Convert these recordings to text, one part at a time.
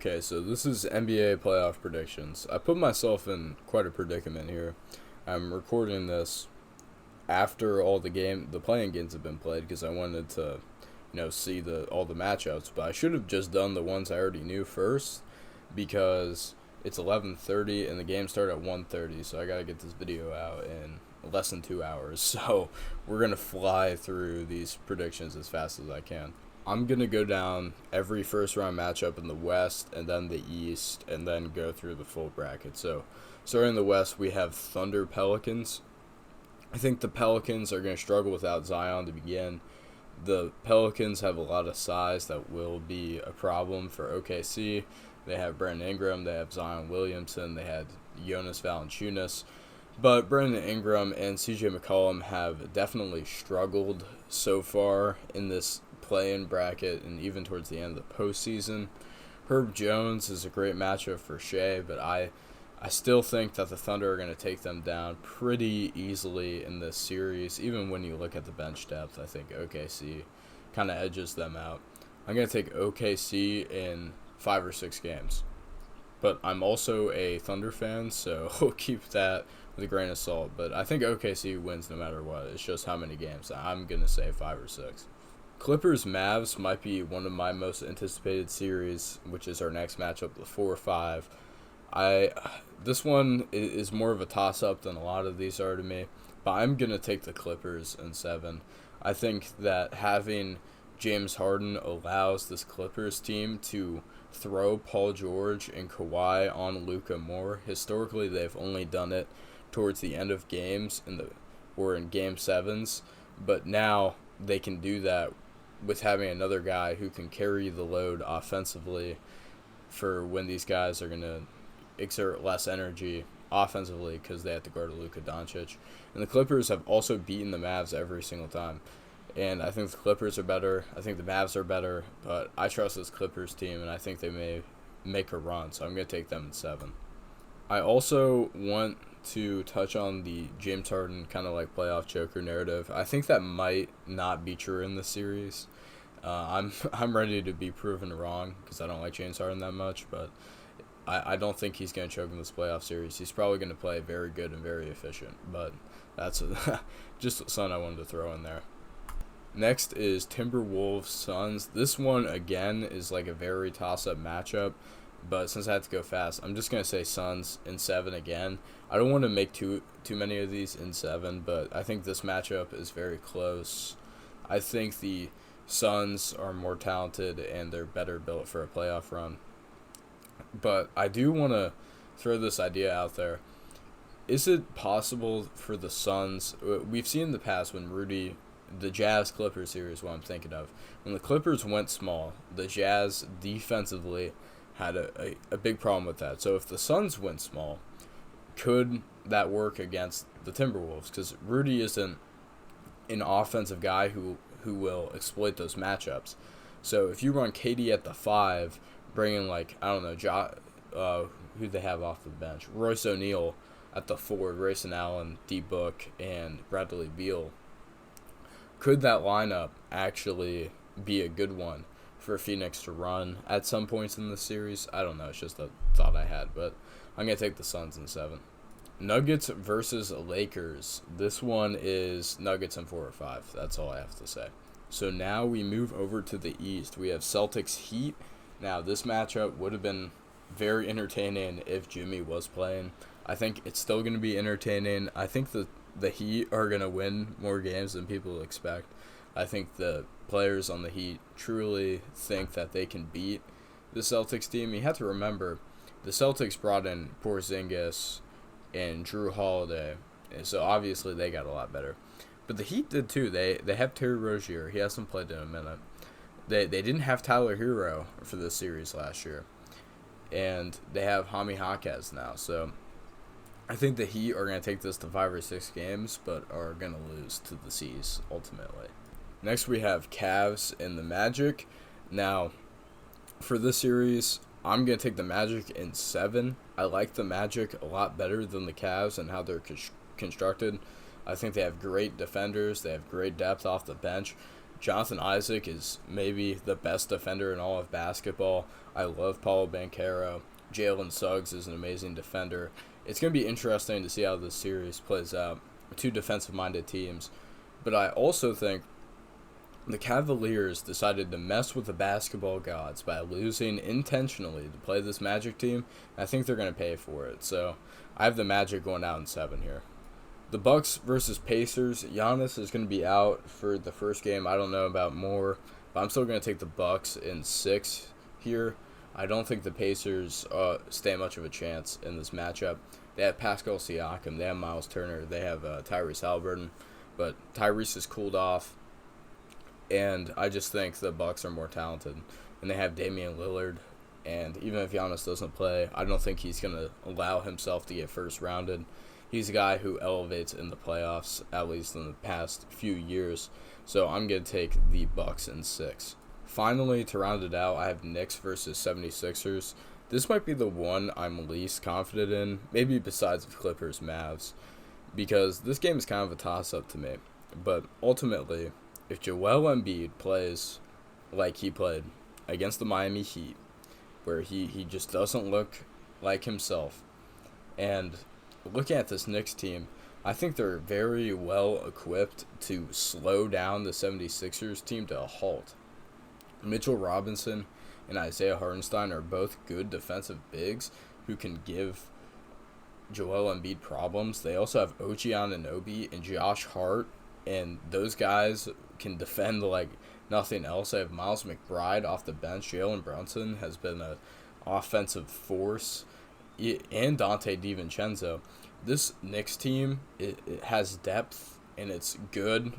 Okay, so this is NBA playoff predictions. I put myself in quite a predicament here. I'm recording this after the playing games have been played because I wanted to, see all the matchups. But I should have just done the ones I already knew first because it's 11:30 and the game started at 1:30. So I gotta get this video out in less than 2 hours. So we're gonna fly through these predictions as fast as I can. I'm going to go down every first round matchup in the West and then the East and then go through the full bracket. So, starting in the West, we have Thunder Pelicans. I think the Pelicans are going to struggle without Zion to begin. The Pelicans have a lot of size that will be a problem for OKC. They have Brandon Ingram, they have Zion Williamson, they had Jonas Valanciunas. But Brandon Ingram and CJ McCollum have definitely struggled so far in this play-in bracket and even towards the end of the postseason. Herb Jones is a great matchup for Shea, but I still think that the Thunder are going to take them down pretty easily in this series. Even when you look at the bench depth, I think OKC kind of edges them out. I'm going to take OKC in 5 or 6 games. But I'm also a Thunder fan, so we'll keep that with a grain of salt. But I think OKC wins no matter what. It's just how many games. I'm going to say 5 or 6. Clippers-Mavs might be one of my most anticipated series, which is our next matchup, the 4-5. This one is more of a toss-up than a lot of these are to me, but I'm going to take the Clippers in 7. I think that having James Harden allows this Clippers team to throw Paul George and Kawhi on Luka more. Historically, they've only done it towards the end of games or in Game 7s, but now they can do that with having another guy who can carry the load offensively for when these guys are going to exert less energy offensively because they have to guard Luka Doncic. And the Clippers have also beaten the Mavs every single time. And I think the Clippers are better. I think the Mavs are better. But I trust this Clippers team, and I think they may make a run. So I'm going to take them in 7. I also want to touch on the James Harden kind of like playoff Joker narrative. I think that might not be true in this series. I'm ready to be proven wrong because I don't like James Harden that much, but I don't think he's going to choke in this playoff series. He's probably going to play very good and very efficient, but that's just something I wanted to throw in there. Next is Timberwolves Suns. This one again is like a very toss-up matchup. But since I have to go fast, I'm just going to say Suns in 7 again. I don't want to make too many of these in 7, but I think this matchup is very close. I think the Suns are more talented and they're better built for a playoff run. But I do want to throw this idea out there. Is it possible for the Suns? We've seen in the past when the Jazz Clippers series, what I'm thinking of, when the Clippers went small, the Jazz defensively had a big problem with that. So if the Suns went small, could that work against the Timberwolves? Because Rudy isn't an offensive guy who will exploit those matchups. So if you run KD at the 5, bringing who they have off the bench, Royce O'Neal at the 4, Grayson Allen, D Book, and Bradley Beal, could that lineup actually be a good one for Phoenix to run at some points in the series? I don't know. It's just a thought I had, but I'm going to take the Suns in 7. Nuggets versus Lakers. This one is Nuggets in 4 or 5. That's all I have to say. So now we move over to the East. We have Celtics Heat. Now this matchup would have been very entertaining if Jimmy was playing. I think it's still going to be entertaining. I think the Heat are going to win more games than people expect. I think the players on the Heat truly think that they can beat the Celtics team. You have to remember, the Celtics brought in Porzingis and Drew Holiday, and so obviously they got a lot better. But the Heat did too. They have Terry Rozier. He hasn't played in a minute. They didn't have Tyler Hero for this series last year, and they have Jaime Jaquez now. So I think the Heat are going to take this to 5 or 6 games, but are going to lose to the C's ultimately. Next, we have Cavs and the Magic. Now, for this series, I'm going to take the Magic in 7. I like the Magic a lot better than the Cavs and how they're constructed. I think they have great defenders. They have great depth off the bench. Jonathan Isaac is maybe the best defender in all of basketball. I love Paulo Banchero. Jalen Suggs is an amazing defender. It's going to be interesting to see how this series plays out. Two defensive-minded teams. But I also think the Cavaliers decided to mess with the basketball gods by losing intentionally to play this Magic team. I think they're going to pay for it. So I have the Magic going out in 7 here. The Bucks versus Pacers. Giannis is going to be out for the first game. I don't know about more, but I'm still going to take the Bucks in 6 here. I don't think the Pacers stand much of a chance in this matchup. They have Pascal Siakam. They have Miles Turner. They have Tyrese Halliburton. But Tyrese has cooled off. And I just think the Bucks are more talented. And they have Damian Lillard. And even if Giannis doesn't play, I don't think he's going to allow himself to get first-rounded. He's a guy who elevates in the playoffs, at least in the past few years. So I'm going to take the Bucks in 6. Finally, to round it out, I have Knicks versus 76ers. This might be the one I'm least confident in, maybe besides the Clippers Mavs, because this game is kind of a toss-up to me. But ultimately, if Joel Embiid plays like he played against the Miami Heat, where he just doesn't look like himself, and looking at this Knicks team, I think they're very well equipped to slow down the 76ers team to a halt. Mitchell Robinson and Isaiah Hartenstein are both good defensive bigs who can give Joel Embiid problems. They also have OG Anunoby and Josh Hart, and those guys can defend like nothing else. They have Miles McBride off the bench. Jalen Brunson has been an offensive force, and Dante DiVincenzo. This Knicks team, it has depth, and it's good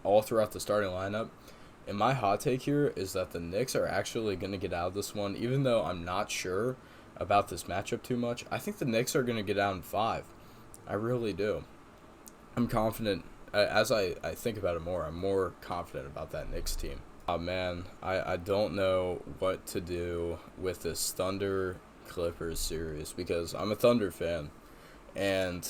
all throughout the starting lineup. And my hot take here is that the Knicks are actually going to get out of this one, even though I'm not sure about this matchup too much. I think the Knicks are going to get out in 5. I really do. I'm confident. As I think about it more, I'm more confident about that Knicks team. Oh, man, I don't know what to do with this Thunder-Clippers series because I'm a Thunder fan. And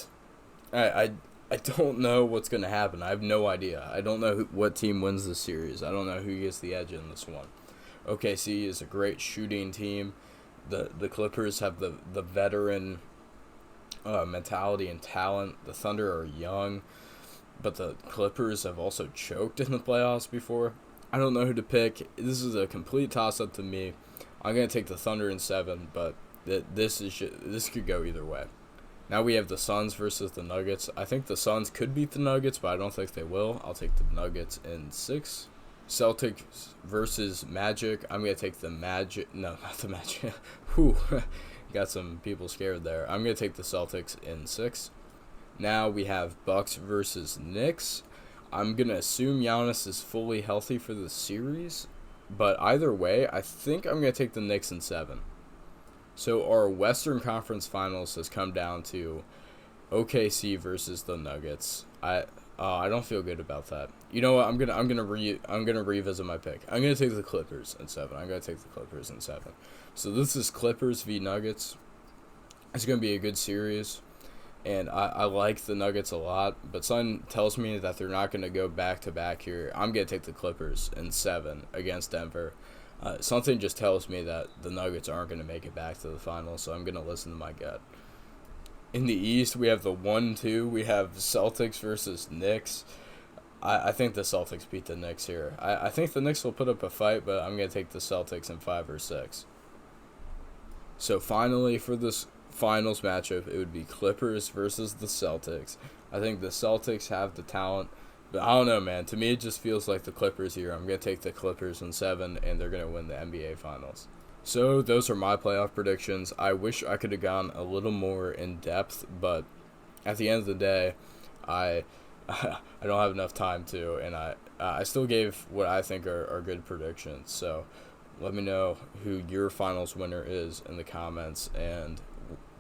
I don't know what's going to happen. I have no idea. I don't know what team wins this series. I don't know who gets the edge in this one. OKC is a great shooting team. The Clippers have the veteran mentality and talent. The Thunder are young, but the Clippers have also choked in the playoffs before. I don't know who to pick. This is a complete toss-up to me. I'm going to take the Thunder in 7, but this could go either way. Now we have the Suns versus the Nuggets. I think the Suns could beat the Nuggets, but I don't think they will. I'll take the Nuggets in 6. Celtics versus Magic. I'm going to take the Magic. No, not the Magic. Whew. Got some people scared there. I'm going to take the Celtics in 6. Now we have Bucks versus Knicks. I'm going to assume Giannis is fully healthy for the series. But either way, I think I'm going to take the Knicks in 7. So our Western Conference Finals has come down to OKC versus the Nuggets. I don't feel good about that. You know what? I'm gonna revisit my pick. I'm gonna take the Clippers in 7. So this is Clippers v Nuggets. It's gonna be a good series, and I like the Nuggets a lot. But something tells me that they're not gonna go back to back here. I'm gonna take the Clippers in 7 against Denver. Something just tells me that the Nuggets aren't going to make it back to the finals, so I'm going to listen to my gut. In the East, we have the 1-2. We have Celtics versus Knicks. I think the Celtics beat the Knicks here. I think the Knicks will put up a fight, but I'm going to take the Celtics in 5 or 6. So finally, for this finals matchup, it would be Clippers versus the Celtics. I think the Celtics have the talent. But I don't know, man. To me, it just feels like the Clippers here. I'm going to take the Clippers in 7, and they're going to win the NBA Finals. So those are my playoff predictions. I wish I could have gone a little more in depth, but at the end of the day, I don't have enough time to, and I still gave what I think are good predictions. So let me know who your finals winner is in the comments and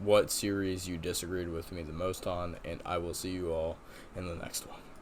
what series you disagreed with me the most on, and I will see you all in the next one.